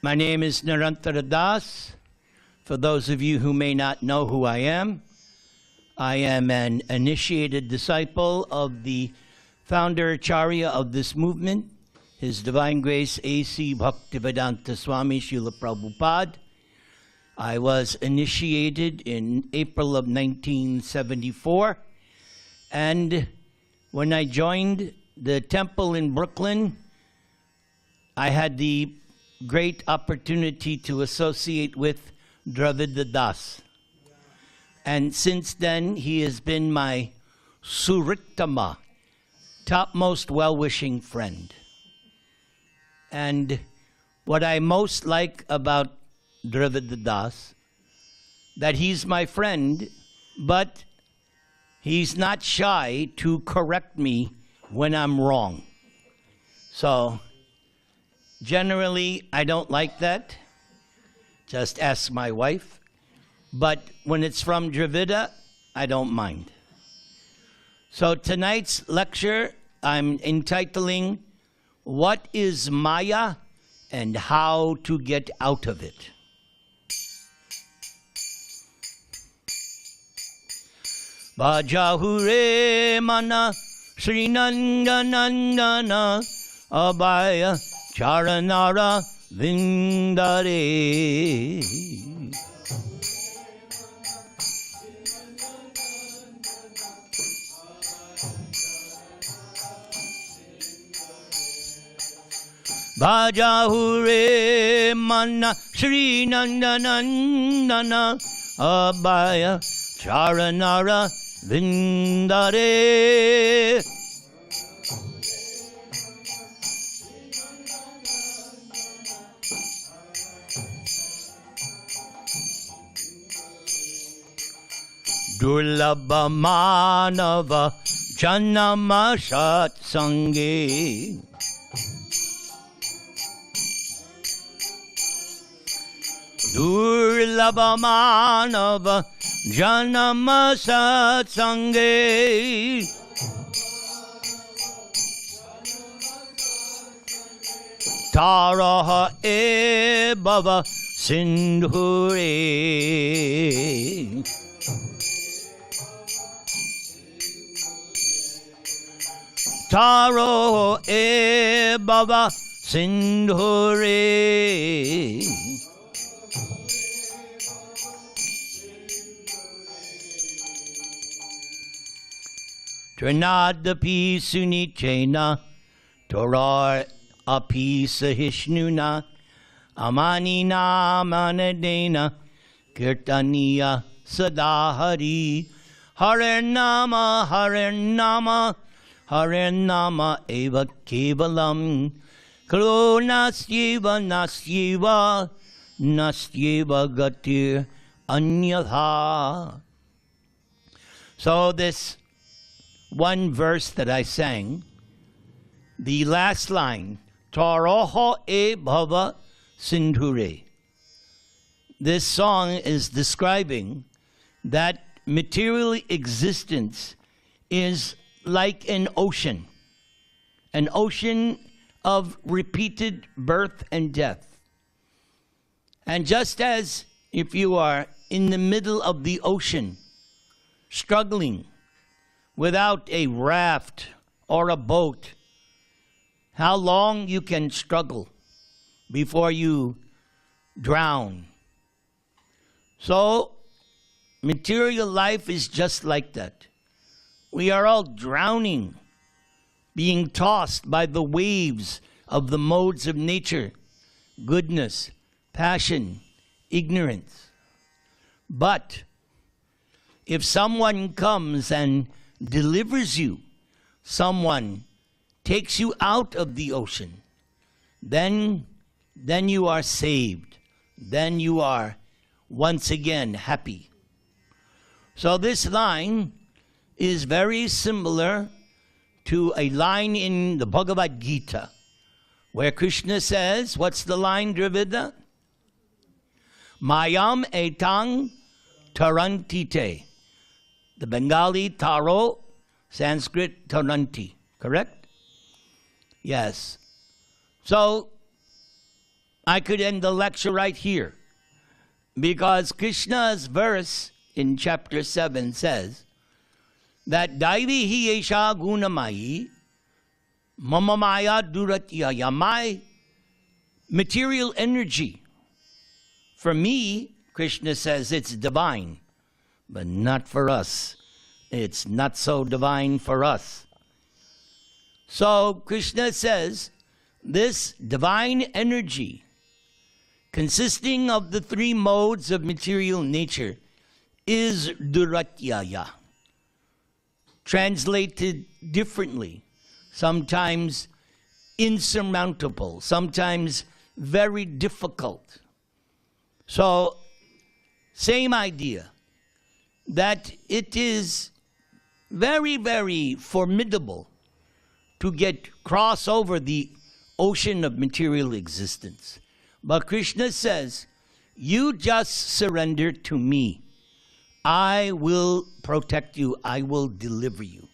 My name is Nirantara Dasa. For those of you who may not know who I am an initiated disciple of the founder Acharya of this movement, His Divine Grace A.C. Bhakti-Vedanta Swami Srila Prabhupada. I was initiated in April of 1974, and when I joined the temple in Brooklyn, I had the great opportunity to associate with Dravida Das. And since then, he has been my Surittama, topmost well-wishing friend. And what I most like about Dravida Das, that he's my friend, but he's not shy to correct me when I'm wrong. So, generally, I don't like that. Just ask my wife. But when it's from Dravida, I don't mind. So tonight's lecture, I'm entitling, What is Maya and How to Get Out of It? Bhajahure mana Sri Nandanandana Abhaya Charanara Vindare. Bhajahure mana Sri Nandanandana Abhaya Charanara Vindare. Durlabha manava janama satsange. Durlabha manava janama satsange. Taraha e bhava sindhure. Taro e bhava sindhure. Trinadapi sunichena torar api sahishnuna amanina manadena kirtaniya sadahari harinama harinama harinama eva kevalam kalo nastyeva nastyeva nastyeva gatir anyatha. So this one verse that I sang, the last line, Taroho e bhava sindhure. This song is describing that material existence is like an ocean of repeated birth and death. And just as if you are in the middle of the ocean, struggling without a raft or a boat, how long you can struggle before you drown. So, material life is just like that. We are all drowning, being tossed by the waves of the modes of nature, goodness, passion, ignorance. But if someone comes and delivers you, someone takes you out of the ocean, then you are saved. Then you are once again happy. So this line is very similar to a line in the Bhagavad Gita, where Krishna says, what's the line, Dravida? Mayam etang tarantite. The Bengali taro, Sanskrit taranti, correct? Yes. So I could end the lecture right here, because Krishna's verse in chapter 7 says that Daivi hi esha gunamayi mama maya duratyaya. My material energy, for me, Krishna says it's divine, but not for us. It's not so divine for us. So Krishna says this divine energy, consisting of the three modes of material nature, is duratyaya. Translated differently, sometimes insurmountable, sometimes very difficult. So, same idea, that it is very, very formidable to cross over the ocean of material existence. But Krishna says, you just surrender to me. I will protect you. I will deliver you.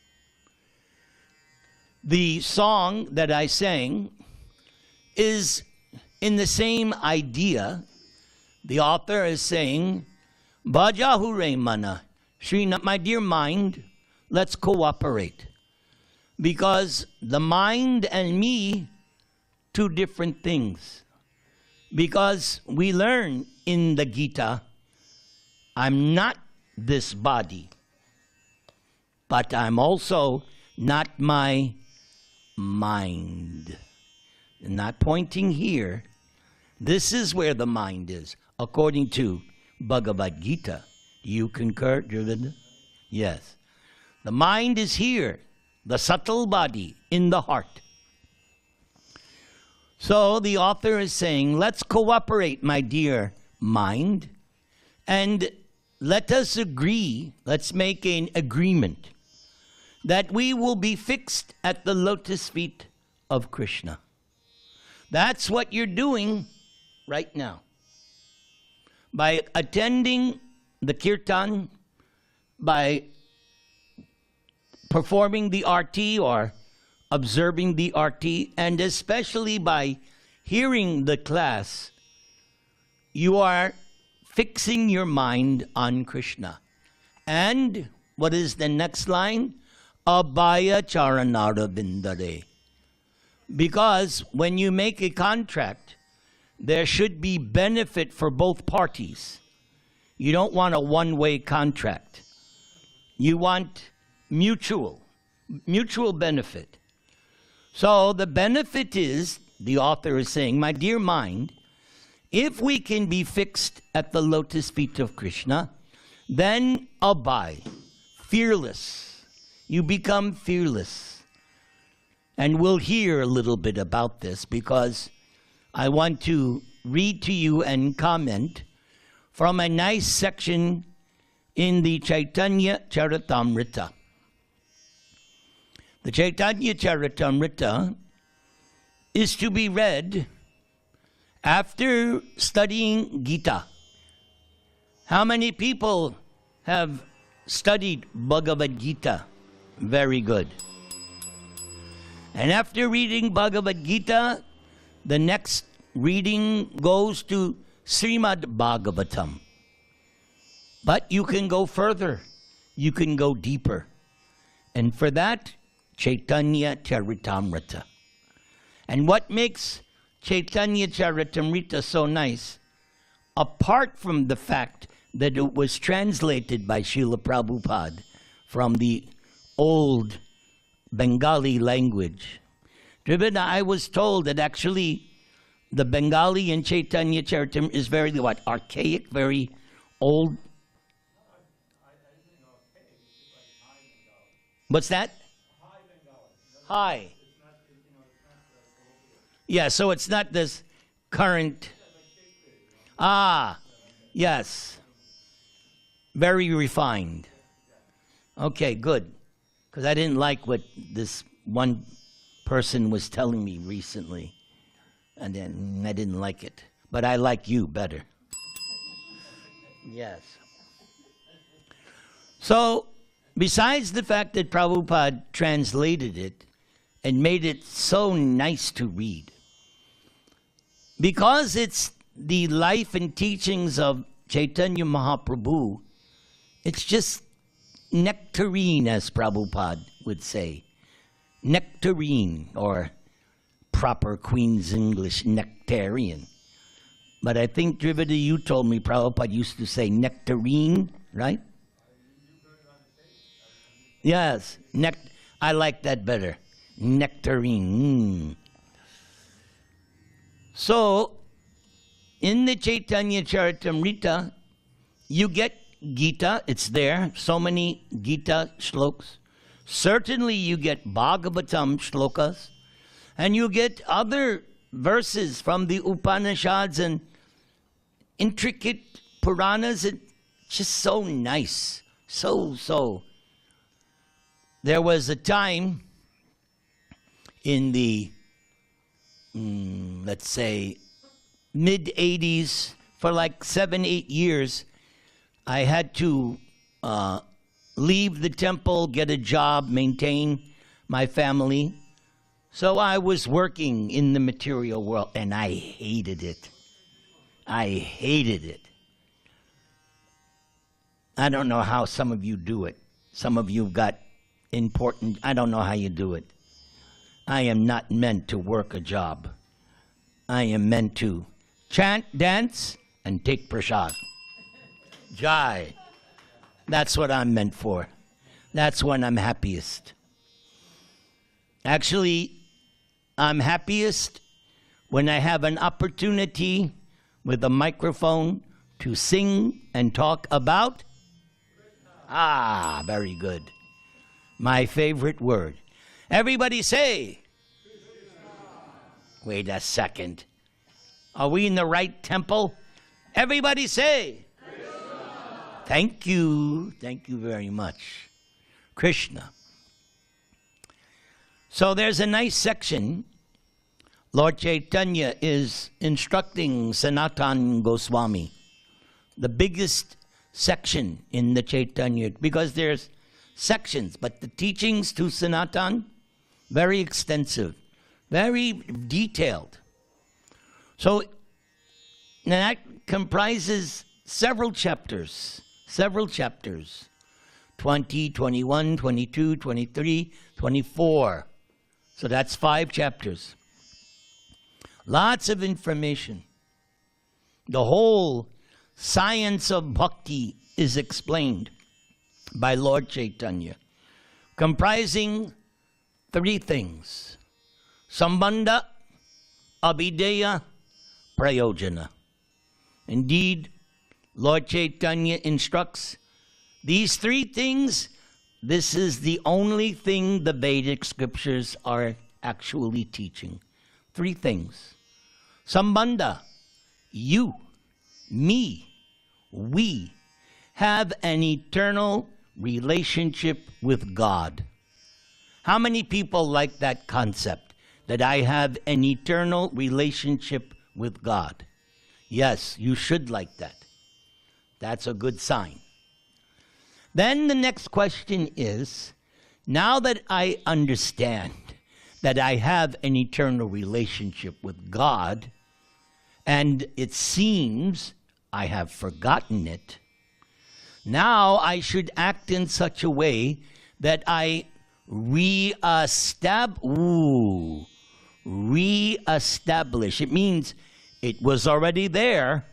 The song that I sang is in the same idea. The author is saying, Bhaja hure mana, Srinath, my dear mind, let's cooperate. Because the mind and me, two different things. Because we learn in the Gita, I'm not this body, but I'm also not my mind. Not pointing here. This is where the mind is, according to Bhagavad Gita. Do you concur, Dravid? Yes. The mind is here, the subtle body in the heart. So the author is saying, let's cooperate, my dear mind, and let us agree, let's make an agreement that we will be fixed at the lotus feet of Krishna. That's what you're doing right now. By attending the kirtan, by performing the arti or observing the arti, and especially by hearing the class, you are fixing your mind on Krishna. And what is the next line? Abhaya charanara vindare. Because when you make a contract, there should be benefit for both parties. You don't want a one-way contract. You want mutual benefit. So the benefit is, the author is saying, my dear mind, if we can be fixed at the lotus feet of Krishna, then abhay, fearless. You become fearless. And we'll hear a little bit about this, because I want to read to you and comment from a nice section in the Chaitanya Charitamrita. The Chaitanya Charitamrita is to be read after studying Gita. How many people have studied Bhagavad Gita? Very good. And after reading Bhagavad Gita, the next reading goes to Srimad Bhagavatam. But you can go further. You can go deeper. And for that, Chaitanya Charitamrita. And what makes Chaitanya Charitamrita so nice, apart from the fact that it was translated by Srila Prabhupada from the old Bengali language. Drivina, I was told that actually the Bengali in Chaitanya Charitamrita is very, what, archaic, very old? What's that? High. Yeah, so it's not this current. Ah, yes. Very refined. Okay, good. Because I didn't like what this one person was telling me recently. And then I didn't like it. But I like you better. Yes. So, besides the fact that Prabhupada translated it and made it so nice to read, Because it's the life and teachings of Chaitanya Mahaprabhu, it's just nectarine, as Prabhupada would say. Nectarine, or proper Queen's English, nectarian. But I think, Drivida, you told me Prabhupada used to say nectarine, right? Yes, I like that better. Nectarine. So, in the Chaitanya Charitamrita, you get Gita, it's there, so many Gita shlokas. Certainly you get Bhagavatam shlokas, and you get other verses from the Upanishads and intricate Puranas. It's just so nice, so. There was a time in the, let's say, mid-'80s, for like 7-8 years, I had to leave the temple, get a job, maintain my family. So I was working in the material world, and I hated it. I hated it. I don't know how some of you do it. Some of you got important, I don't know how you do it. I am not meant to work a job. I am meant to chant, dance, and take prasad. Jai. That's what I'm meant for. That's when I'm happiest. Actually, I'm happiest when I have an opportunity with a microphone to sing and talk about. Ah, very good. My favorite word. Everybody say. Wait a second. Are we in the right temple? Everybody say. Thank you. Thank you very much. Krishna. So there's a nice section. Lord Caitanya is instructing Sanatana Gosvami. The biggest section in the Chaitanya, because there's sections, but the teachings to Sanatan, very extensive, very detailed. So that comprises several chapters, 20, 21, 22, 23, 24. So that's 5 chapters. Lots of information. The whole science of bhakti is explained by Lord Caitanya, comprising 3 things: sambandha, abhideya, prayojana. Indeed, Lord Caitanya instructs these 3 things. This is the only thing the Vedic scriptures are actually teaching. 3 things. Sambandha, you, me, we have an eternal relationship with God. How many people like that concept, that I have an eternal relationship with God? Yes, you should like that. That's a good sign. Then the next question is, now that I understand that I have an eternal relationship with God, and it seems I have forgotten it, now I should act in such a way that I reestablish. It means it was already there.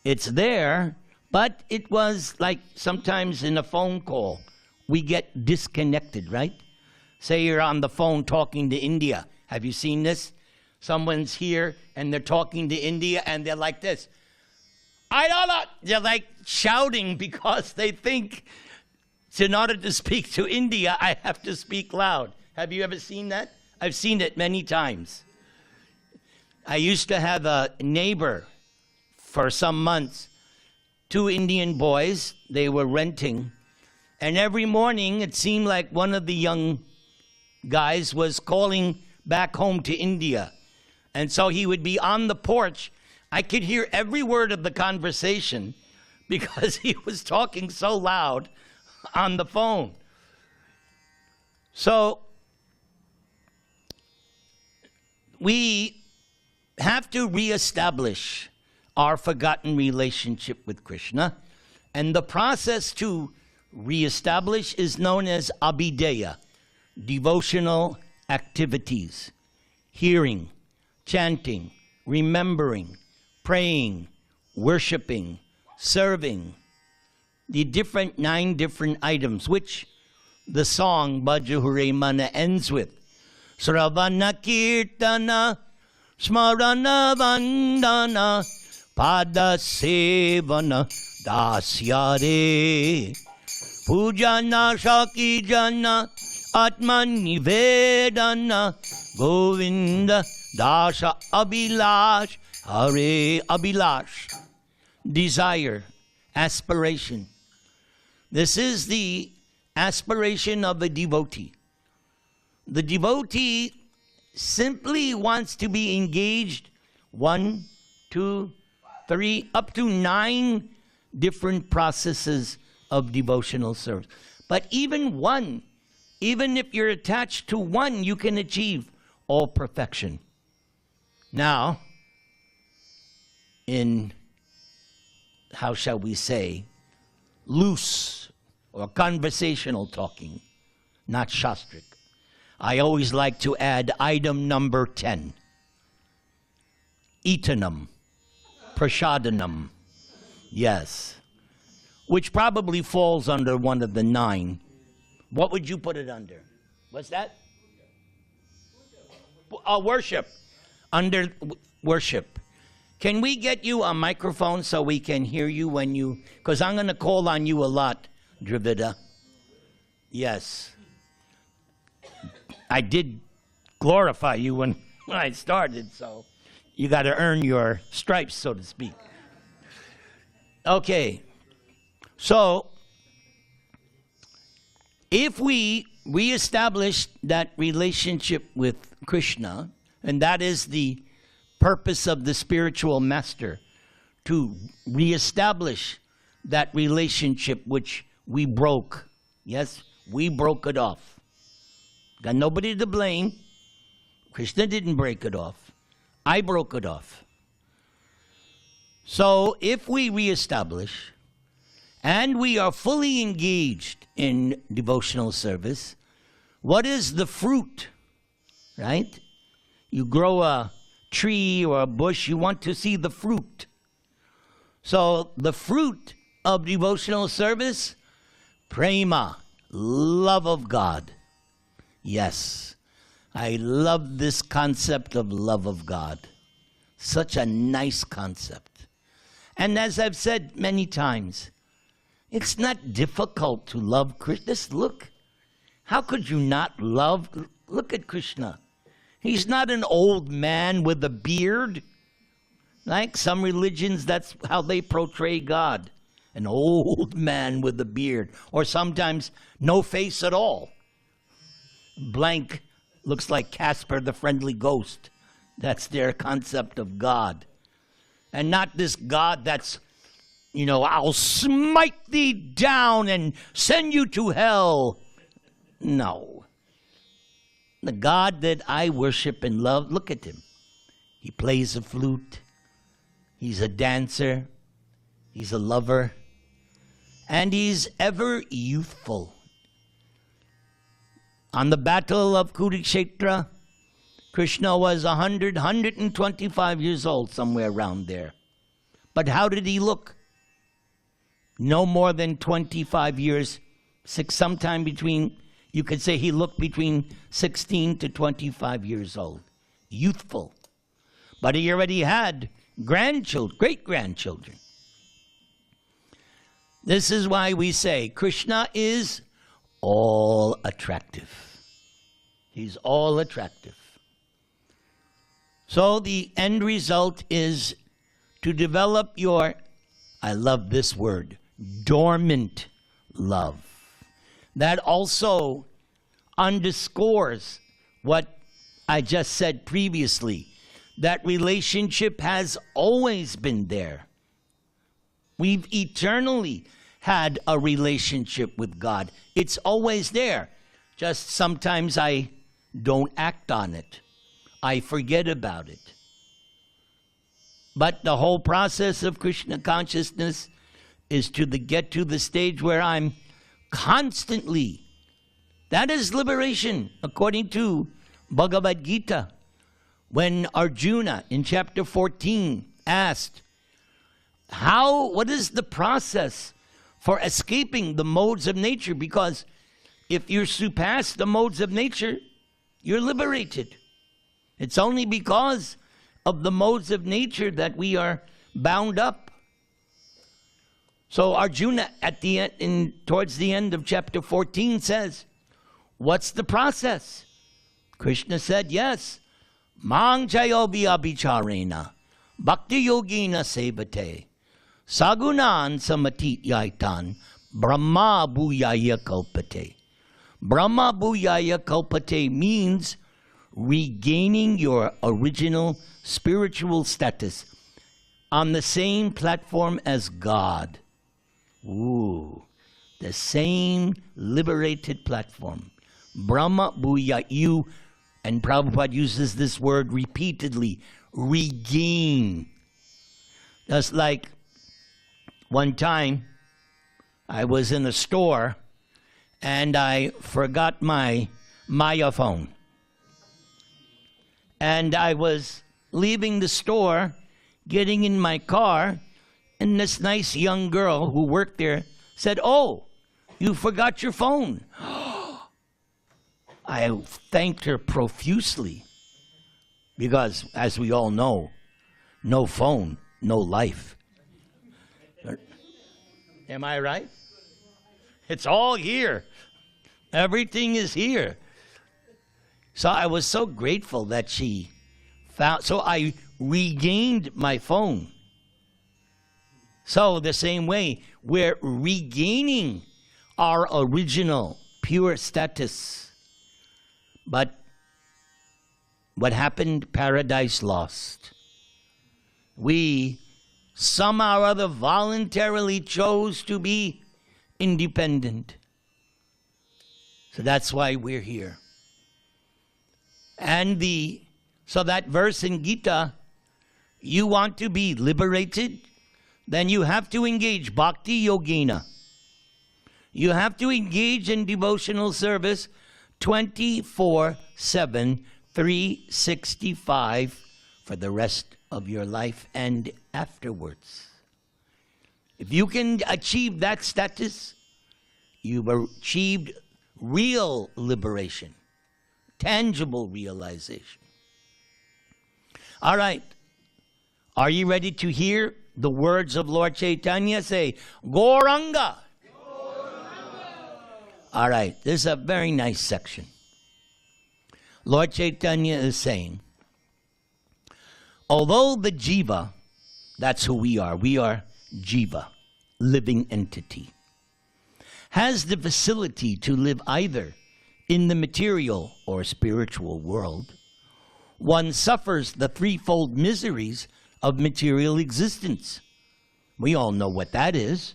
It's there, but it was like sometimes in a phone call, we get disconnected, right? Say you're on the phone talking to India. Have you seen this? Someone's here and they're talking to India and they're like this. I don't know. They're like shouting because they think in order to speak to India, I have to speak loud. Have you ever seen that? I've seen it many times. I used to have a neighbor for some months, 2 Indian boys, they were renting, and every morning it seemed like one of the young guys was calling back home to India. And so he would be on the porch. I could hear every word of the conversation because he was talking so loud on the phone. So we have to reestablish our forgotten relationship with Krishna. And the process to reestablish is known as abhideya, devotional activities, hearing, chanting, remembering, praying, worshiping, serving, the 9 different items, which the song Bhaja Hure Mana ends with. Sravana Kirtana, Smarana Vandana, Pada Sevana, Dasyare, Pujana Shaki Jana, Atman Nivedana, Govinda, Dasha Abhilash, Hare Abhilash. Desire, aspiration. This is the aspiration of a devotee. The devotee simply wants to be engaged 1, 2, 3, up to 9 different processes of devotional service. But even one, even if you're attached to one, you can achieve all perfection. Now, in, how shall we say, loose or conversational talking, not shastric, I always like to add item number 10. Etanam, prasadanam, yes, which probably falls under one of the 9. What would you put it under? What's that? Worship. Under worship. Can we get you a microphone so we can hear you when you, because I'm going to call on you a lot, Dravida. Yes. I did glorify you when I started, so you got to earn your stripes, so to speak. Okay. So, if we reestablish that relationship with Krishna, and that is the purpose of the spiritual master, to reestablish that relationship which we broke. Yes, we broke it off. Got nobody to blame. Krishna didn't break it off. I broke it off. So if we reestablish and we are fully engaged in devotional service, what is the fruit, right? You grow a tree or a bush, you want to see the fruit. So the fruit of devotional service, prema, love of God. Yes, I love this concept of love of God. Such a nice concept. And as I've said many times, it's not difficult to love Krishna. Just look. How could you not love? Look at Krishna. He's not an old man with a beard. Like some religions, that's how they portray God. An old man with a beard. Or sometimes no face at all. Blank, looks like Casper the Friendly Ghost. That's their concept of God. And not this God that's, you know, I'll smite thee down and send you to hell. No. The God that I worship and love, look at him. He plays a flute. He's a dancer. He's a lover. And he's ever youthful. On the battle of Kurukshetra, Krishna was 125 years old, somewhere around there. But how did he look? No more than 25 years, sometime between, you could say he looked between 16 to 25 years old. Youthful. But he already had grandchildren, great-grandchildren. This is why we say Krishna is all attractive. He's all attractive. So the end result is to develop your, I love this word, dormant love. That also underscores what I just said previously. That relationship has always been there. We've eternally had a relationship with God. It's always there. Just sometimes I don't act on it. I forget about it. But the whole process of Krishna consciousness is to get to the stage where I'm constantly. That is liberation, according to Bhagavad Gita. When Arjuna, in chapter 14, asked, what is the process for escaping the modes of nature? Because if you surpass the modes of nature, you're liberated. It's only because of the modes of nature that we are bound up. So Arjuna, towards the end of chapter 14, says, what's the process? Krishna said, yes. Mang chayobi abhicharena, bhakti-yogena sevate, sagunan samatit yaitan, brahma bhuyaya kalpate. Brahma bhuyaya kalpate means regaining your original spiritual status on the same platform as God. Ooh, the same liberated platform. Brahma bhuya, and Prabhupada uses this word repeatedly, regain. Just like one time I was in a store and I forgot my Maya phone. And I was leaving the store, getting in my car, and this nice young girl who worked there said, "Oh, you forgot your phone." I thanked her profusely because, as we all know, no phone, no life. Am I right? It's all here. Everything is here. So I was so grateful that she found, so I regained my phone. So the same way, we're regaining our original pure status. But what happened? Paradise lost. We somehow or other voluntarily chose to be independent. So that's why we're here. And so that verse in Gita, you want to be liberated, then you have to engage bhakti-yogena. You have to engage in devotional service 24/7, 365 for the rest of your life and afterwards. If you can achieve that status, you've achieved real liberation, tangible realization. All right. Are you ready to hear the words of Lord Caitanya? Say, Gauranga. All right, this is a very nice section. Lord Caitanya is saying, although the Jiva, that's who we are Jiva, living entity, has the facility to live either in the material or spiritual world, one suffers the threefold miseries of material existence. We all know what that is.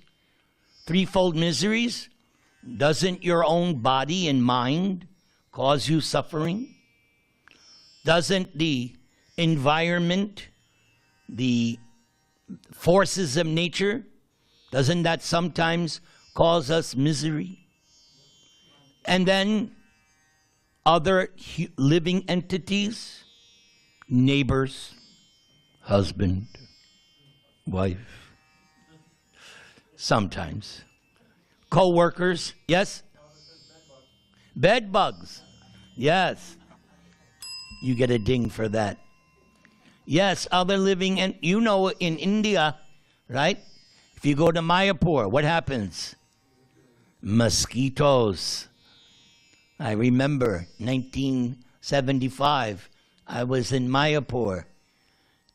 Threefold miseries. Doesn't your own body and mind cause you suffering? Doesn't the environment, the forces of nature, doesn't that sometimes cause us misery? And then other living entities, neighbors, husband, wife, sometimes. Co-workers, yes? Bed bugs, yes. You get a ding for that. Yes, other living, and you know in India, right? If you go to Mayapur, what happens? Mosquitoes. I remember 1975, I was in Mayapur,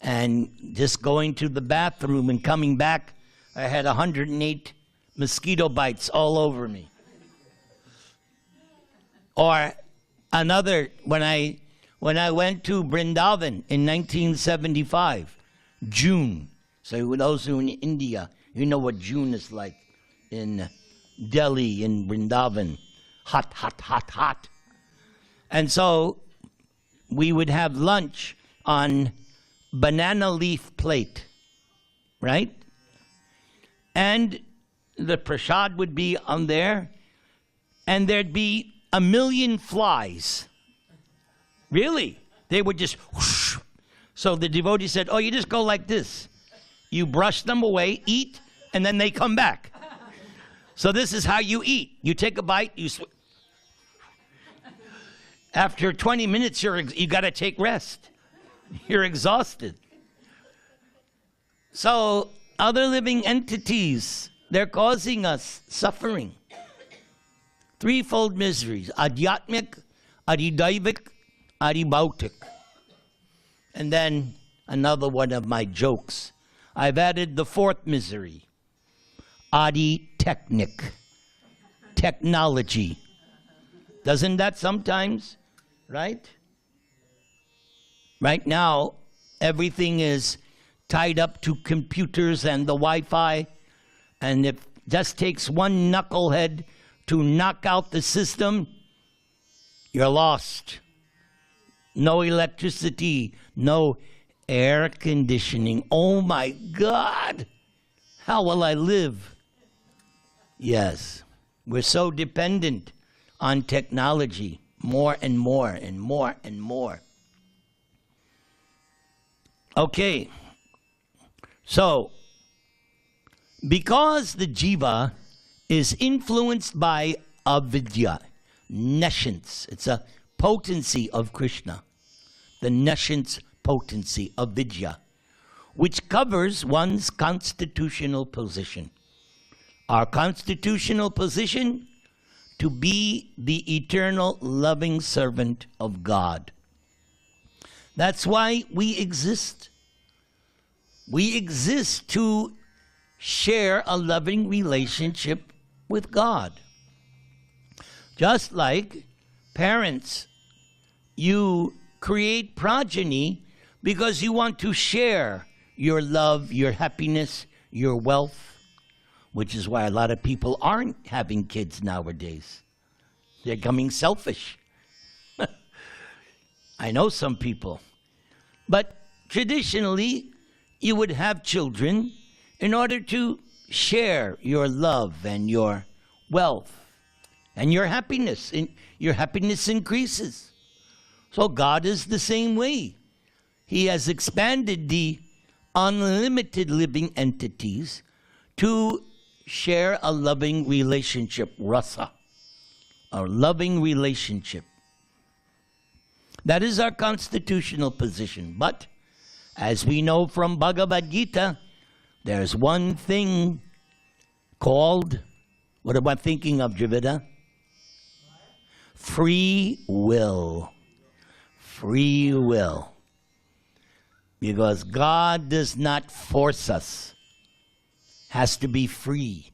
and just going to the bathroom and coming back, I had 108 mosquito bites all over me. Or another, when I went to Vrindavan in 1975, June. So those who are in India, you know what June is like in Delhi, in Vrindavan. Hot, hot, hot, hot. And so we would have lunch on banana leaf plate, right? And the prasad would be on there, and there'd be 1,000,000 flies. Really? They would just whoosh. So the devotee said, oh, you just go like this. You brush them away, eat, and then they come back. So this is how you eat. You take a bite, after 20 minutes, you got to take rest. You're exhausted. So other living entities, they're causing us suffering. Threefold miseries: adhyatmic, adidaivik, adibhautik. And then another one of my jokes. I've added the fourth misery: adi-technic, technology. Doesn't that sometimes, right? Right now, everything is tied up to computers and the Wi-Fi, and it just takes one knucklehead to knock out the system, you're lost. No electricity, no air conditioning. Oh my God, how will I live? Yes, we're so dependent on technology, more and more and more and more. Okay, so because the jiva is influenced by avidya, nescience, it's a potency of Krishna, the nescience potency of vidya, which covers one's constitutional position. Our constitutional position: to be the eternal loving servant of God. That's why we exist. We exist to share a loving relationship with God. Just like parents, you create progeny because you want to share your love, your happiness, your wealth, which is why a lot of people aren't having kids nowadays. They're becoming selfish. I know some people. But traditionally, you would have children in order to share your love and your wealth and your happiness. Your happiness increases. So God is the same way. He has expanded the unlimited living entities to share a loving relationship, rasa, a loving relationship. That is our constitutional position. But as we know from Bhagavad Gita, there's one thing called, what am I thinking of, Dravida? Free will. Free will. Because God does not force us. Has to be free.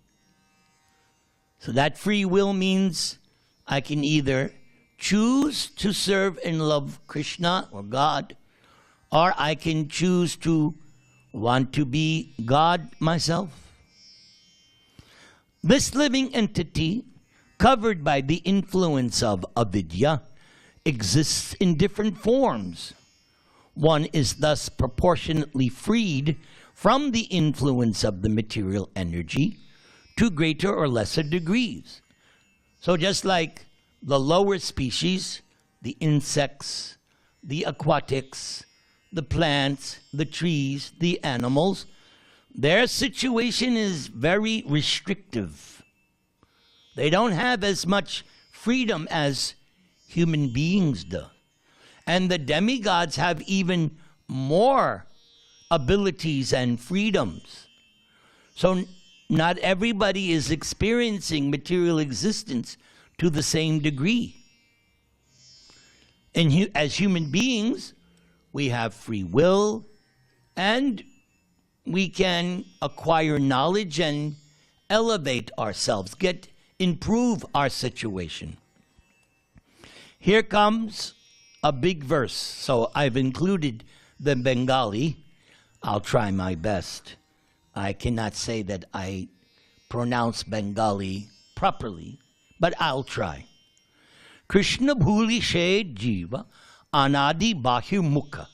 So that free will means I can either choose to serve and love Krishna or God, or I can choose to want to be God myself. This living entity, covered by the influence of avidya, exists in different forms. One is thus proportionately freed from the influence of the material energy to greater or lesser degrees. So just like the lower species, the insects, the aquatics, the plants, the trees, the animals, their situation is very restrictive. They don't have as much freedom as human beings do. And the demigods have even more abilities and freedoms. So not everybody is experiencing material existence to the same degree. And as human beings, we have free will, and we can acquire knowledge and elevate ourselves, improve our situation. Here comes a big verse. So I've included the Bengali. I'll try my best. I cannot say that I pronounce Bengali properly, but I'll try. Krishna bhuli she jiva anadi bahu mukha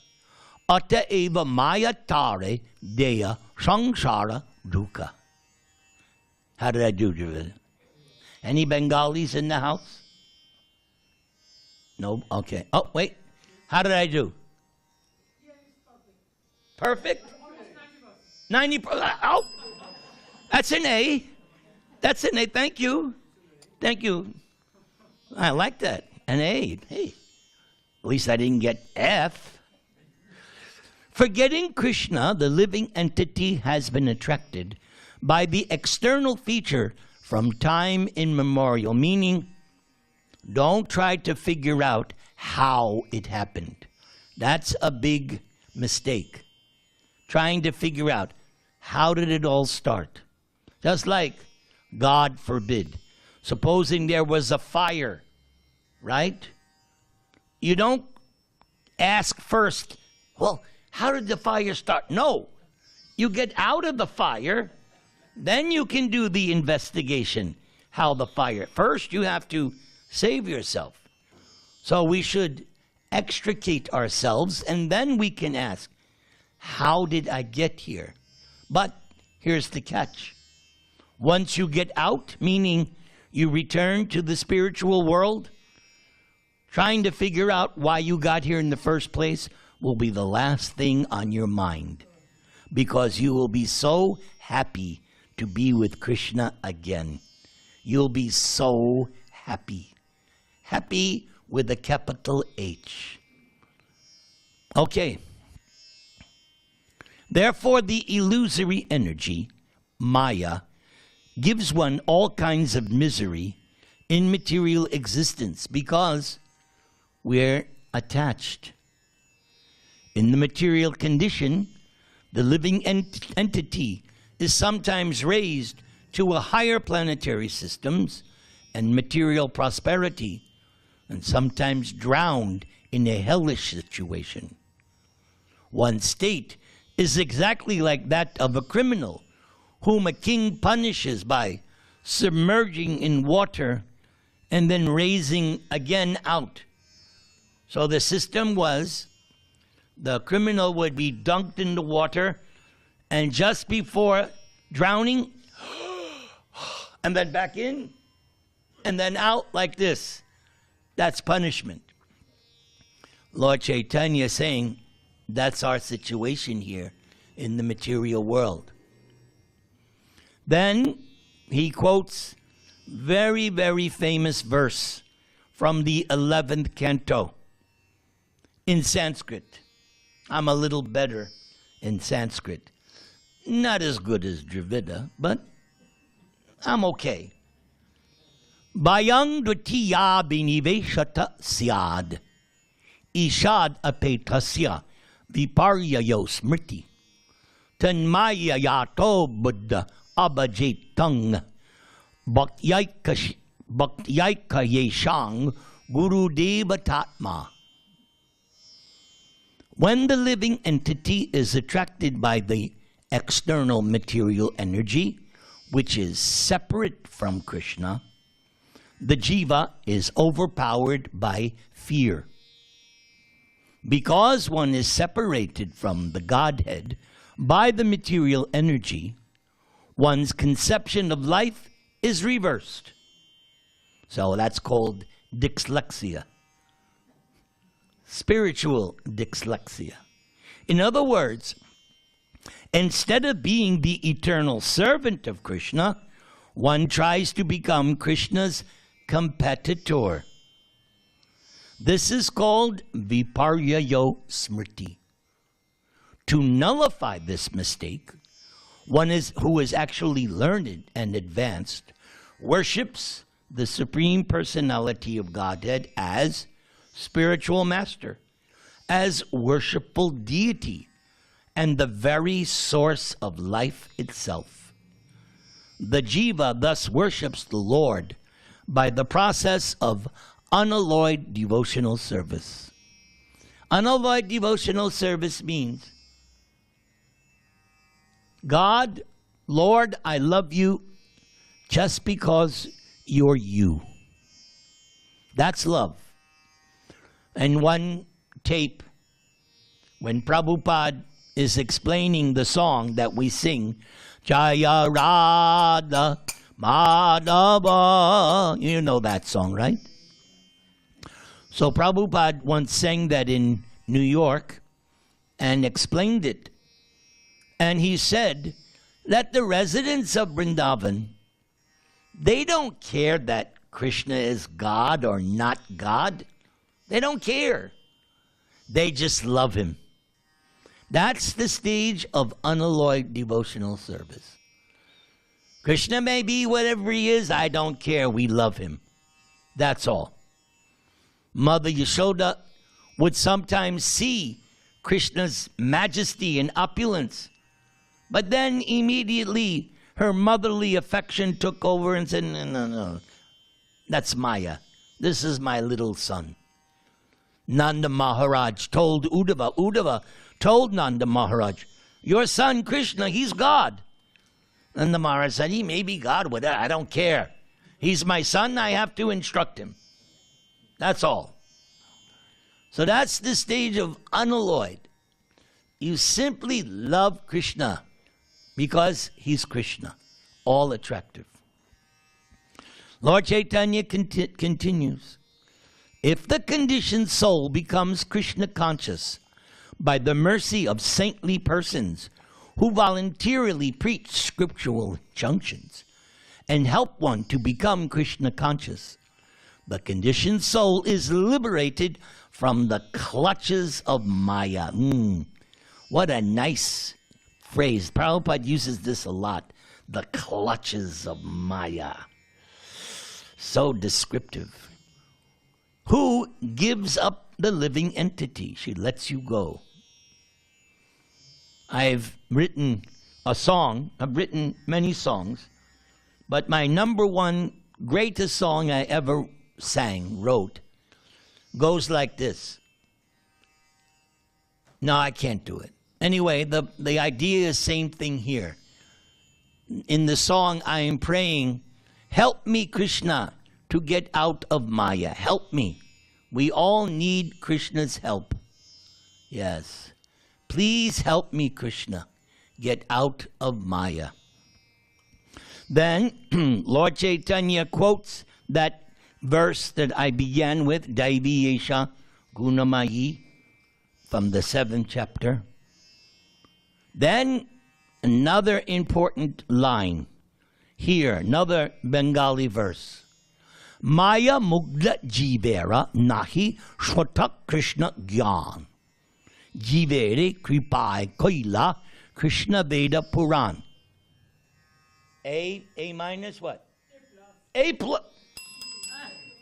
Ata eva maya tare deya samsara dukkha. How did I do, Dravid? Any Bengalis in the house? No? Okay. Oh, wait. How did I do? Perfect? 90%. Oh, that's an A. That's an A. Thank you. Thank you. I like that. An A. Hey, at least I didn't get F. Forgetting Krishna, the living entity has been attracted by the external feature from time immemorial, meaning don't try to figure out how it happened. That's a big mistake. Trying to figure out how did it all start. Just like, God forbid, supposing there was a fire, right? You don't ask first, well, how did the fire start? No. You get out of the fire, then you can do the investigation. How the fire. First, you have to save yourself. So we should extricate ourselves, and then we can ask, how did I get here? But here's the catch. Once you get out, meaning you return to the spiritual world, trying to figure out why you got here in the first place will be the last thing on your mind, because you will be so happy to be with Krishna again. You'll be so happy. Happy with a capital H. Okay. Therefore, the illusory energy, Maya, gives one all kinds of misery in material existence because we're attached. In the material condition, the living entity is sometimes raised to a higher planetary systems and material prosperity, and sometimes drowned in a hellish situation. One state is exactly like that of a criminal whom a king punishes by submerging in water and then raising again out. So the system was the criminal would be dunked in the water, and just before drowning, and then back in, and then out like this. That's punishment. Lord Caitanya is saying, that's our situation here in the material world. Then he quotes very, very famous verse from the 11th canto in Sanskrit. I'm a little better in Sanskrit. Not as good as Dravida, but I'm okay. Bhayang dvitiya biniveshata syad. Ishad apetasya viparyayo smriti. Tanmaya yato buddha abhajetang. Bhakti-yoga yeshang guru deva tatma. When the living entity is attracted by the external material energy, which is separate from Krishna, the jiva is overpowered by fear. Because one is separated from the Godhead by the material energy, one's conception of life is reversed. So that's called dyslexia. Spiritual dyslexia. In other words, instead of being the eternal servant of Krishna, one tries to become Krishna's competitor. This is called viparyayo smriti. To nullify this mistake, one who is actually learned and advanced worships the Supreme Personality of Godhead as spiritual master, as worshipful deity, and the very source of life itself. The jiva thus worships the Lord by the process of unalloyed devotional service. Unalloyed devotional service means, God, Lord, I love you just because you're you. That's love. In one tape, when Prabhupada is explaining the song that we sing, Jaya Radha Madhava. You know that song, right? So Prabhupada once sang that in New York and explained it. And he said that the residents of Vrindavan, they don't care that Krishna is God or not God. They don't care. They just love him. That's the stage of unalloyed devotional service. Krishna may be whatever he is, I don't care. We love him. That's all. Mother Yashoda would sometimes see Krishna's majesty and opulence, but then immediately her motherly affection took over and said, no, that's Maya. This is my little son. Nanda Maharaj told Uddhava told Nanda Maharaj, your son Krishna, he's God. Nanda Maharaj said, he may be God, whatever, I don't care. He's my son, I have to instruct him. That's all. So that's the stage of unalloyed. You simply love Krishna because he's Krishna. All attractive. Lord Caitanya continues. If the conditioned soul becomes Krishna conscious by the mercy of saintly persons who voluntarily preach scriptural injunctions and help one to become Krishna conscious, the conditioned soul is liberated from the clutches of Maya. What a nice phrase. Prabhupada uses this a lot. The clutches of Maya. So descriptive. Who gives up the living entity? She lets you go. I've written a song. I've written many songs. But my number one greatest song I ever wrote, goes like this. No, I can't do it. Anyway, the idea is same thing here. In the song, I am praying, help me, Krishna, to get out of Maya. Help me. We all need Krishna's help. Yes. Please help me, Krishna, get out of Maya. Then, Lord Caitanya quotes that verse that I began with, Daivi Yesha Gunamayi, from the 7th chapter. Then another important line here, another Bengali verse. Maya Mugda Jivera Nahi Shvatak Krishna Gyan. Jivere Kripai Koila Krishna Veda Puran. A minus what? A plus.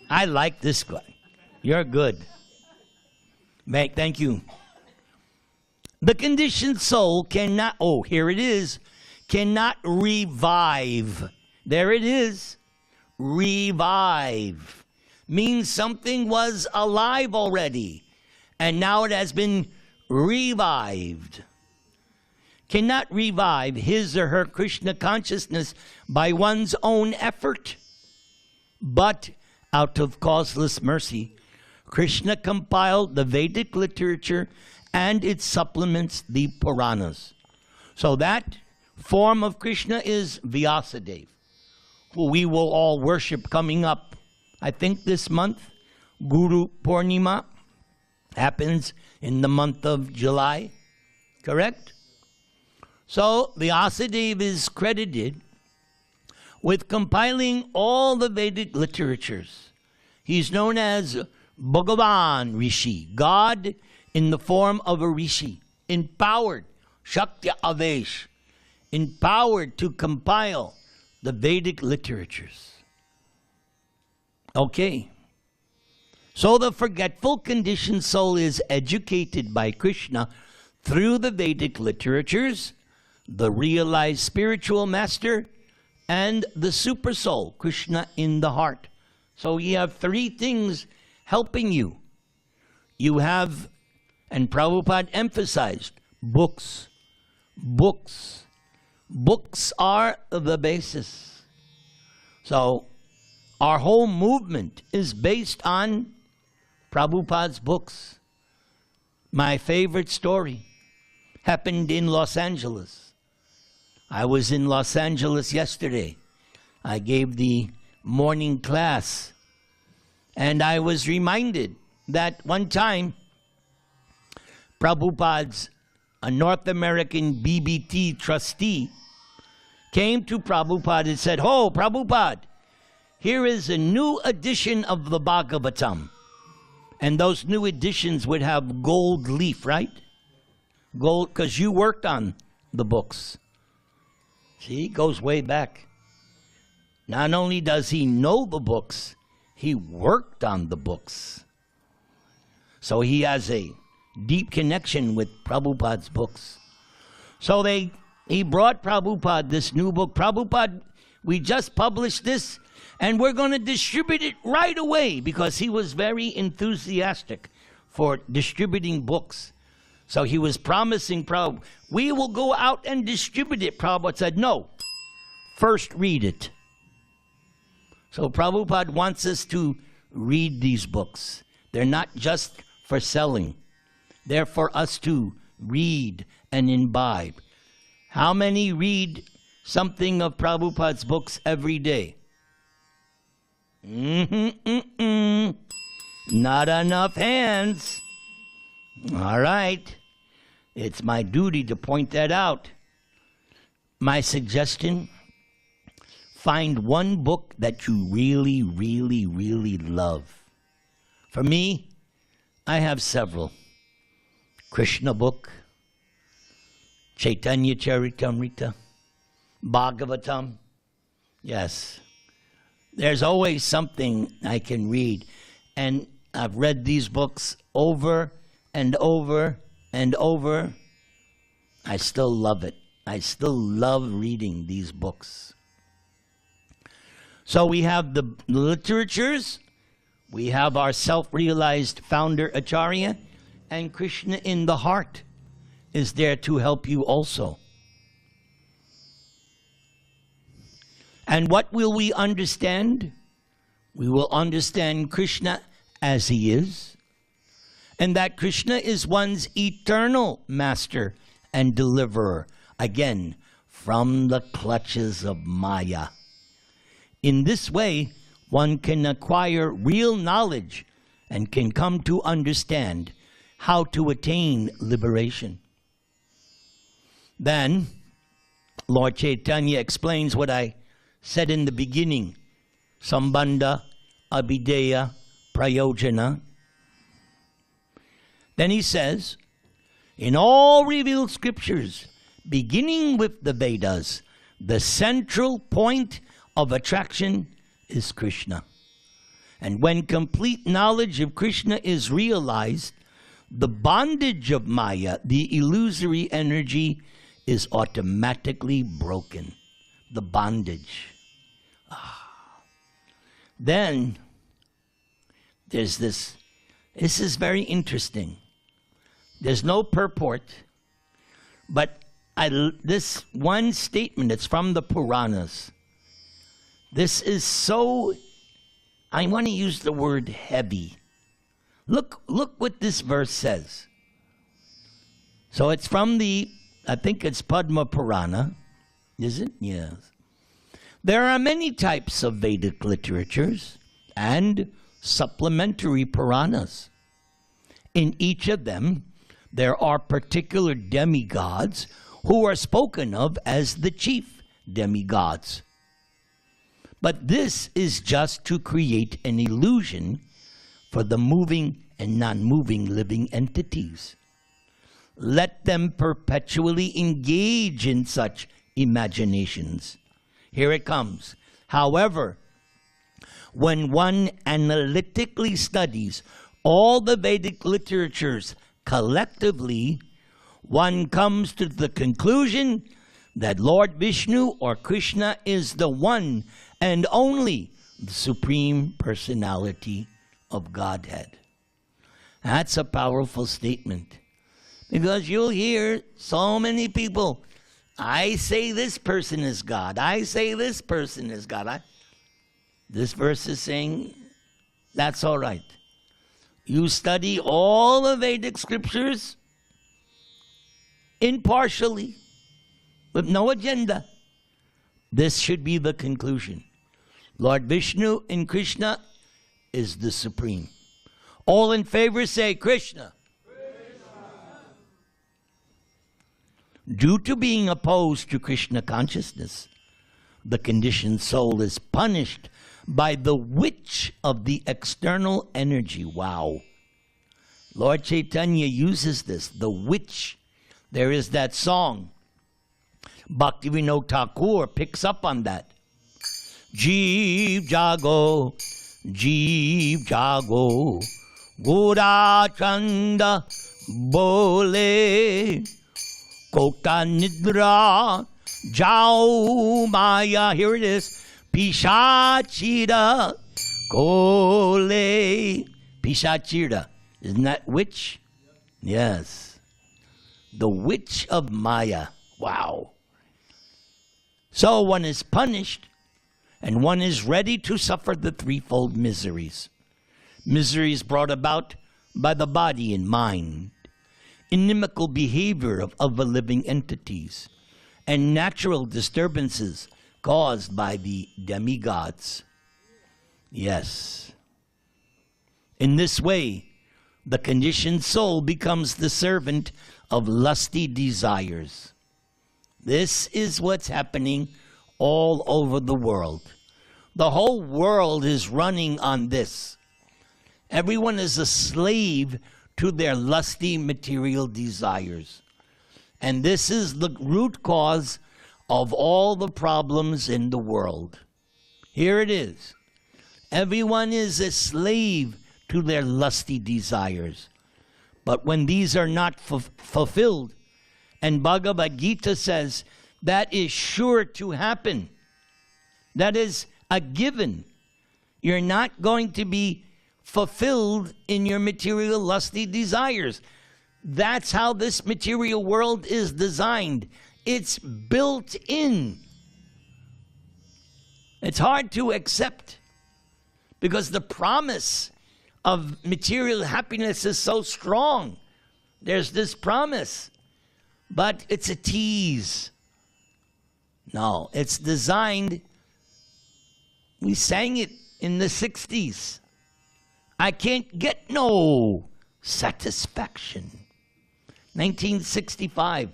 I like this guy. You're good. Thank you. The conditioned soul cannot, here it is, cannot revive. There it is. Revive. Means something was alive already, and now it has been revived. Cannot revive his or her Krishna consciousness by one's own effort, but out of causeless mercy, Krishna compiled the Vedic literature and its supplements, the Puranas. So that form of Krishna is Vyasadeva, who we will all worship coming up, I think this month. Guru Purnima happens in the month of July, correct? So Vyasadeva is credited with compiling all the Vedic literatures. He's known as Bhagavan Rishi, God in the form of a Rishi, empowered, Shakti Avesh, empowered to compile the Vedic literatures. Okay. So the forgetful conditioned soul is educated by Krishna through the Vedic literatures, the realized spiritual master, and the super soul, Krishna in the heart. So you have three things helping you. You have, and Prabhupada emphasized, books. Books. Books are the basis. So our whole movement is based on Prabhupada's books. My favorite story happened in Los Angeles. I was in Los Angeles yesterday. I gave the morning class, and I was reminded that one time Prabhupada's a North American BBT trustee came to Prabhupada and said, "Oh, Prabhupada, here is a new edition of the Bhagavatam." And those new editions would have gold leaf, right? Gold, because you worked on the books. See, it goes way back. Not only does he know the books, he worked on the books. So he has a deep connection with Prabhupada's books. So he brought Prabhupada this new book. "Prabhupada, we just published this, and we're going to distribute it right away," because he was very enthusiastic for distributing books. So he was promising Prabhupada, "We will go out and distribute it." Prabhupada said, "No, first read it." So Prabhupada wants us to read these books. They're not just for selling. They're for us to read and imbibe. How many read something of Prabhupada's books every day? Not enough hands. All right. It's my duty to point that out. My suggestion, find one book that you really, really, really love. For me, I have several. Krishna book, Chaitanya Charitamrita, Bhagavatam. Yes. There's always something I can read. And I've read these books over and over and over. I still love it. I still love reading these books. So we have the literatures. We have our self-realized founder, Acharya. And Krishna in the heart is there to help you also. And what will we understand? We will understand Krishna as he is, and that Krishna is one's eternal master and deliverer, again, from the clutches of Maya. In this way, one can acquire real knowledge and can come to understand how to attain liberation. Then, Lord Caitanya explains what I said in the beginning, Sambandha, Abhideya, Prayojana. Then he says, in all revealed scriptures, beginning with the Vedas, the central point of attraction is Krishna. And when complete knowledge of Krishna is realized, the bondage of Maya, the illusory energy, is automatically broken. The bondage. Then, there's this. This is very interesting. There's no purport, but this one statement, it's from the Puranas. This is so, I want to use the word heavy. Look what this verse says. So it's from I think it's Padma Purana. Is it? Yes. There are many types of Vedic literatures and supplementary Puranas. In each of them, there are particular demigods who are spoken of as the chief demigods. But this is just to create an illusion for the moving and non-moving living entities. Let them perpetually engage in such imaginations. Here it comes. However, when one analytically studies all the Vedic literatures collectively, one comes to the conclusion that Lord Vishnu or Krishna is the one and only the Supreme Personality of Godhead. That's a powerful statement. Because you'll hear so many people, I say this person is God. I say this person is God. This verse is saying, that's all right. You study all the Vedic scriptures impartially, with no agenda. This should be the conclusion. Lord Vishnu in Krishna is the supreme. All in favor say Krishna. Due to being opposed to Krishna consciousness, the conditioned soul is punished by the witch of the external energy. Wow. Lord Caitanya uses this, the witch. There is that song. Bhakti-yoga Thakur picks up on that. Jeev-jago, Jeev-jago, Gura Chanda Bole, Kota Nidra, Jao Maya. Here it is. Pishachira Kole. Pishachira. Isn't that witch? Yes. The witch of Maya. Wow. So one is punished and one is ready to suffer the threefold miseries. Miseries brought about by the body and mind, inimical behavior of other living entities, and natural disturbances caused by the demigods. Yes. In this way, the conditioned soul becomes the servant of lusty desires. This is what's happening all over the world. The whole world is running on this. Everyone is a slave to their lusty material desires. And this is the root cause of all the problems in the world. Here it is. Everyone is a slave to their lusty desires. But when these are not fulfilled, and Bhagavad Gita says that is sure to happen, that is a given. You're not going to be fulfilled in your material lusty desires. That's how this material world is designed. It's built in. It's hard to accept because the promise of material happiness is so strong. There's this promise, but it's a tease. No, it's designed. We sang it in the 60s. I can't get no satisfaction. 1965,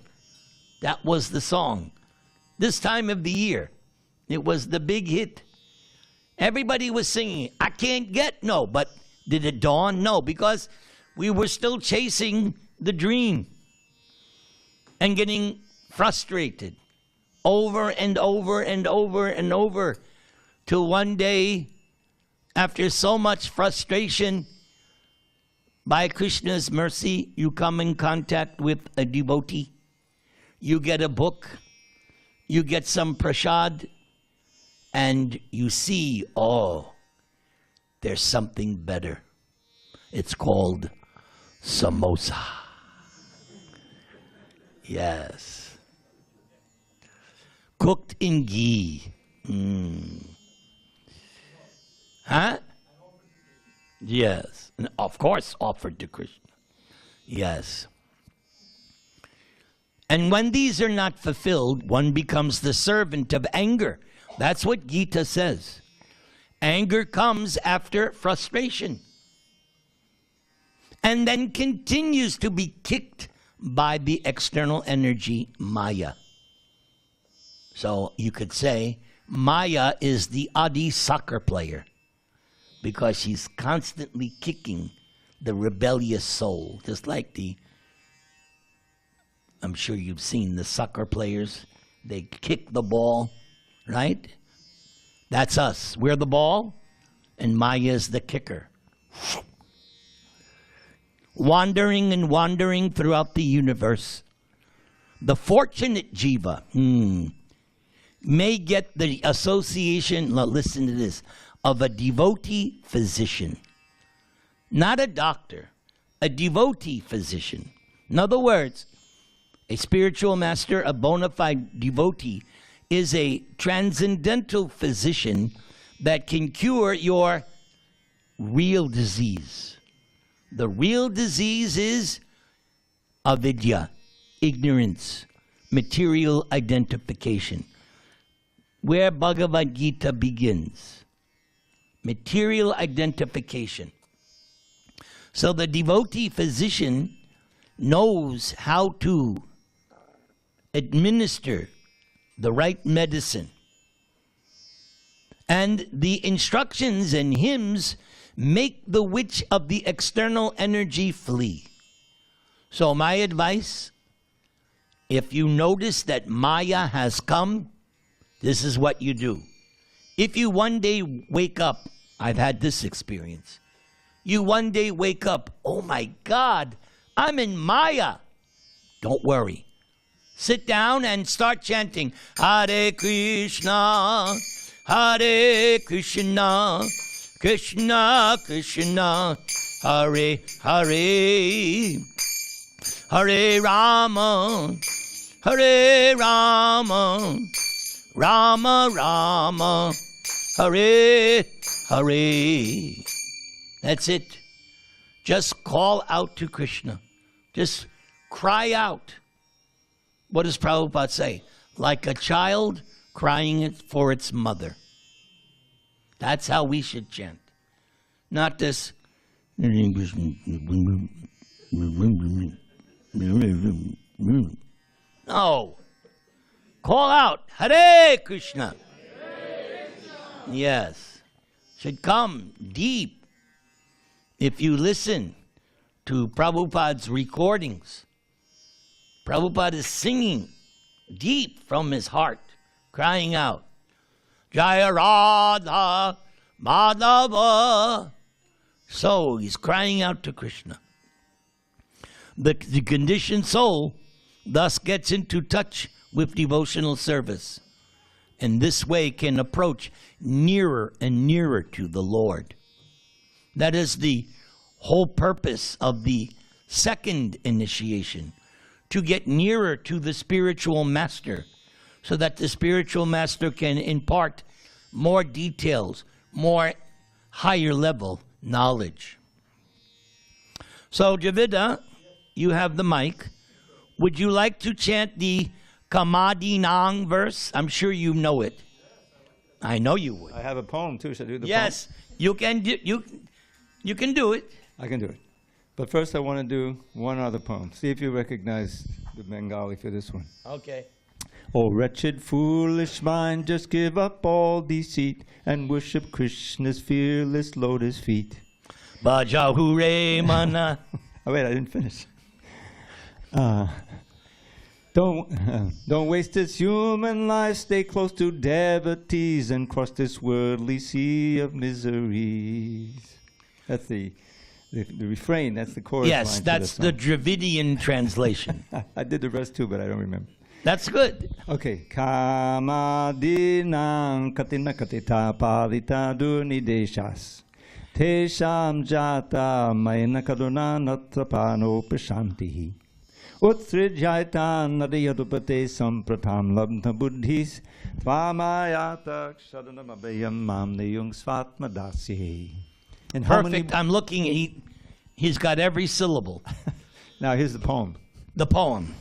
that was the song. This time of the year, it was the big hit. Everybody was singing, I can't get no, but did it dawn? No, because we were still chasing the dream and getting frustrated over and over and over and over till one day, after so much frustration, by Krishna's mercy, you come in contact with a devotee. You get a book, you get some prasad, and you see, oh, there's something better. It's called samosa. Yes. Cooked in ghee. Huh? Yes. And of course, offered to Krishna. Yes. And when these are not fulfilled, one becomes the servant of anger. That's what Gita says. Anger comes after frustration and then continues to be kicked by the external energy, Maya. So you could say Maya is the Adi soccer player because she's constantly kicking the rebellious soul. Just like I'm sure you've seen the soccer players. They kick the ball, right? That's us. We're the ball, and Maya's the kicker. Wandering and wandering throughout the universe. The fortunate jiva may get the association, listen to this, of a devotee physician. Not a doctor, a devotee physician. In other words, a spiritual master, a bona fide devotee, is a transcendental physician that can cure your real disease. The real disease is avidya, ignorance, material identification. Where Bhagavad Gita begins. Material identification. So the devotee physician knows how to administer the right medicine. And the instructions and hymns make the witch of the external energy flee. So my advice, if you notice that Maya has come, this is what you do. If you one day wake up, I've had this experience. You one day wake up, oh my God, I'm in Maya. Don't worry. Sit down and start chanting, Hare Krishna, Hare Krishna, Krishna Krishna, Hare Hare, Hare Rama, Hare Rama, Rama Rama, Hare Hare. That's it. Just call out to Krishna. Just cry out. What does Prabhupada say? Like a child crying for its mother. That's how we should chant. Not this. No. Call out, Hare Krishna. Yes. Should come deep. If you listen to Prabhupada's recordings, Prabhupada is singing deep from his heart, crying out, Jaya Radha Madhava. So he's crying out to Krishna. The conditioned soul thus gets into touch with devotional service, and this way can approach nearer and nearer to the Lord. That is the whole purpose of the second initiation, to get nearer to the spiritual master, so that the spiritual master can impart more details, more higher level knowledge. So, Javida, you have the mic. Would you like to chant the Kamadinang verse? I'm sure you know it. I know you would. I have a poem too. Should I do the poem? Yes, you can do it. I can do it. But first I want to do one other poem. See if you recognize the Bengali for this one. Okay. O wretched, foolish mind, just give up all deceit and worship Krishna's fearless lotus feet. Bhaja Hure Mana. Oh, wait, I didn't finish. Don't waste this human life. Stay close to devotees and cross this worldly sea of miseries. That's the refrain. That's the chorus. Yes, line that's the Dravidian translation. I did the rest too, but I don't remember. That's good. Okay. Kamadinang katina katita parita dunideshas. Tesham jata mayna kaduna natrapano prashantihi. Utrijaitan nadiyadupate sampratam labdha buddhis. Tvamayata kshadanamabayam mam neyung svatmadasye. And Perfect. I'm looking. He's got every syllable. Now here's the poem. The poem.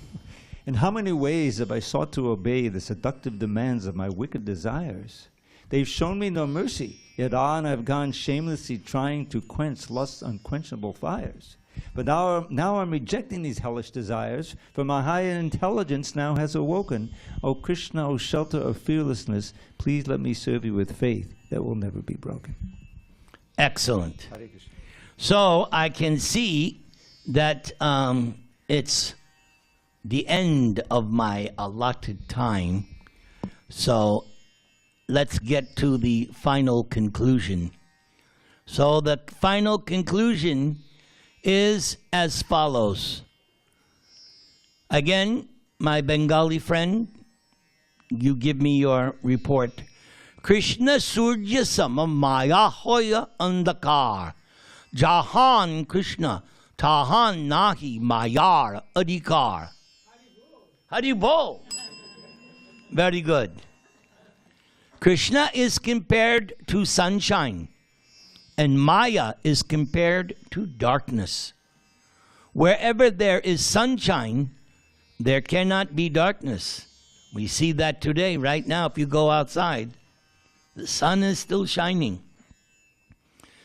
In how many ways have I sought to obey the seductive demands of my wicked desires? They've shown me no mercy, yet on I've gone shamelessly trying to quench lust's unquenchable fires. But now I'm rejecting these hellish desires, for my higher intelligence now has awoken. O Krishna, O shelter of fearlessness, please let me serve you with faith that will never be broken. Excellent. So I can see that it's the end of my allotted time. So let's get to the final conclusion. So the final conclusion is as follows. Again, my Bengali friend, you give me your report. Krishna Surya Sama Maya Hoya Andakar. Jahan Krishna Tahan Nahi Mayar Adhikar. Haribol. Very good. Krishna is compared to sunshine, and Maya is compared to darkness. Wherever there is sunshine, there cannot be darkness. We see that today, right now, if you go outside. The sun is still shining.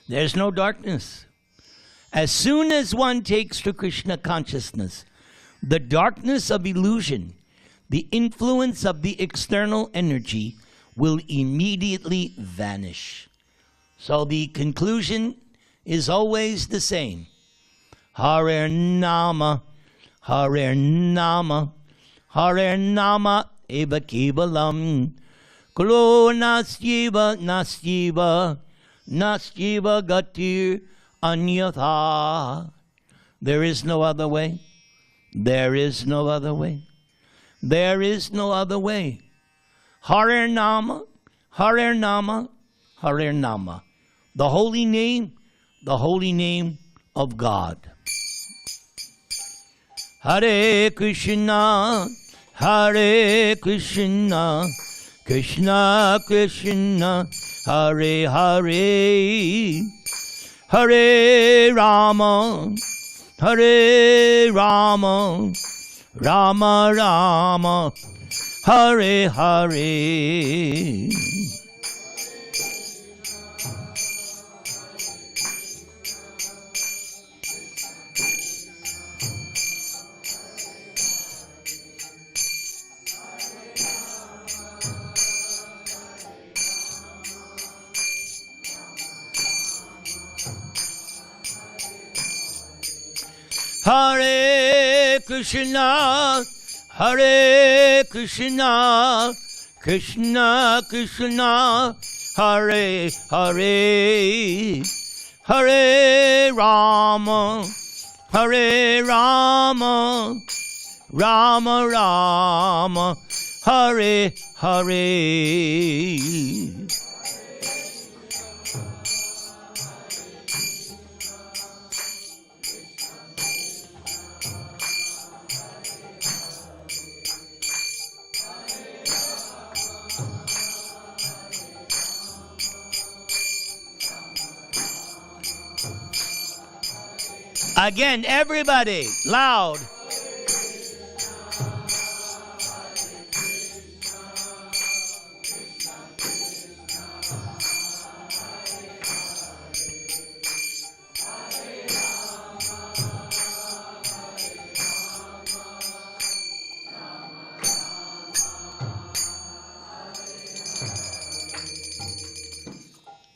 There's no darkness. As soon as one takes to Krishna consciousness, the darkness of illusion, the influence of the external energy, will immediately vanish. So the conclusion is always the same. Hare Nama, Hare Nama, Hare Nama eva kevalam, Kalo nastyeva, nastyeva, nastyeva gatir anyatha. There is no other way. There is no other way. There is no other way. Hare Nama, Hare Nama, Hare Nama. The holy name of God. Hare Krishna, Hare Krishna, Krishna Krishna, Hare Hare, Hare Rama, Hare Rama, Rama Rama, Hare Hare. Hare Krishna, Hare Krishna, Krishna Krishna, Hare Hare, Hare Rama, Hare Rama, Rama Rama, Hare Hare. Again, everybody, loud.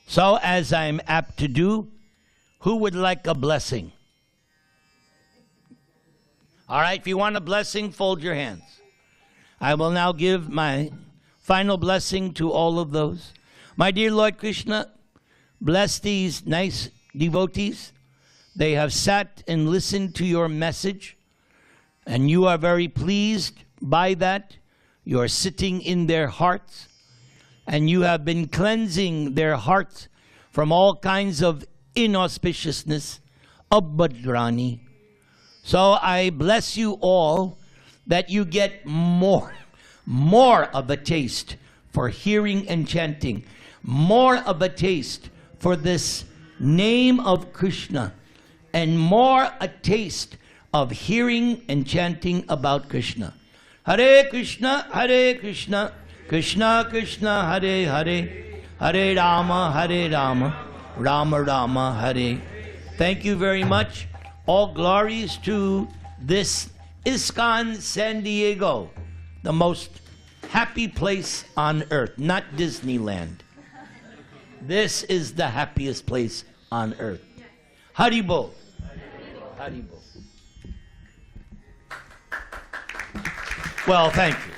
So, as I'm apt to do, who would like a blessing? All right, if you want a blessing, fold your hands. I will now give my final blessing to all of those. My dear Lord Krishna, bless these nice devotees. They have sat and listened to your message, and you are very pleased by that. You are sitting in their hearts, and you have been cleansing their hearts from all kinds of inauspiciousness, abhadrani. So I bless you all that you get more of a taste for hearing and chanting, more of a taste for this name of Krishna, and more a taste of hearing and chanting about Krishna. Hare Krishna, Hare Krishna, Krishna Krishna, Hare Hare, Hare Rama, Rama Rama, Hare. Thank you very much. All glories to this ISKCON San Diego, the most happy place on earth, not Disneyland. This is the happiest place on earth. Haribol. Haribol. Well, thank you.